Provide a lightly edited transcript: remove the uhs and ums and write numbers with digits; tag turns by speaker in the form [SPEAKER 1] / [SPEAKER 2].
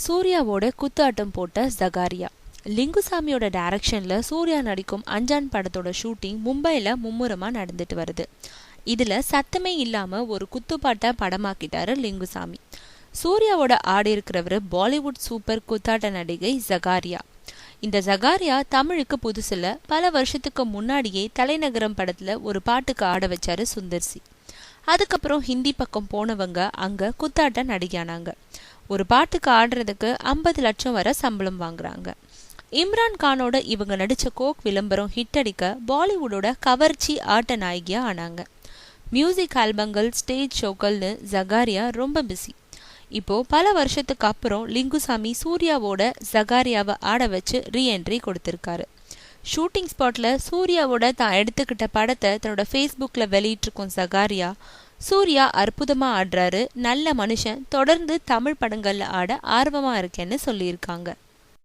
[SPEAKER 1] சூர்யாவோட குத்தாட்டம் போட்ட ஜகாரியா. லிங்குசாமியோட டைரக்ஷன்ல சூர்யா நடிக்கும் அஞ்சான் படத்தோட ஷூட்டிங் மும்பைல மும்முரமா நடந்துட்டு வருது. இதுல சத்தமே இல்லாம ஒரு குத்துப்பாட்டை படமாக்கிட்டாரு லிங்குசாமி. சூர்யாவோட ஆடி இருக்கிறவரு பாலிவுட் சூப்பர் குத்தாட்ட நடிகை ஜகாரியா. இந்த ஜகாரியா தமிழுக்கு புதுசுல, பல வருஷத்துக்கு முன்னாடியே தலைநகரம் படத்துல ஒரு பாட்டுக்கு ஆட வச்சாரு சுந்தர்சி. அதுக்கப்புறம் ஹிந்தி பக்கம் போனவங்க அங்க குத்தாட்ட நடிகானாங்க. ஒரு பாட்டுக்கு ஆடுறதுக்கு 50 லட்சம் வரை சம்பளம் வாங்குறாங்க. இம்ரான் கானோட இவங்க நடிச்ச கோக் விளம்பரம் ஹிட் அடிக்க பாலிவுட்டோட கவர்ச்சி ஆட்ட நாயகியா ஆனாங்க. மியூசிக் ஆல்பங்கள், ஸ்டேஜ் ஷோக்கள்னு ஜகாரியா ரொம்ப பிஸி. இப்போ பல வருஷத்துக்கு அப்புறம் லிங்குசாமி சூர்யாவோட ஜகாரியாவை ஆட வச்சு ரீஎன்ட்ரி கொடுத்திருக்காரு. ஷூட்டிங் ஸ்பாட்ல சூர்யாவோட தான் எடுத்துக்கிட்ட படத்தை தன்னோட ஃபேஸ்புக்ல வெளியிட்டிருக்கும் ஜகாரியா, சூர்யா அற்புதமா ஆடுறாரு, நல்ல மனுஷன், தொடர்ந்து தமிழ் படங்கள்ல ஆட ஆர்வமா இருக்கேன்னு சொல்லியிருக்காங்க.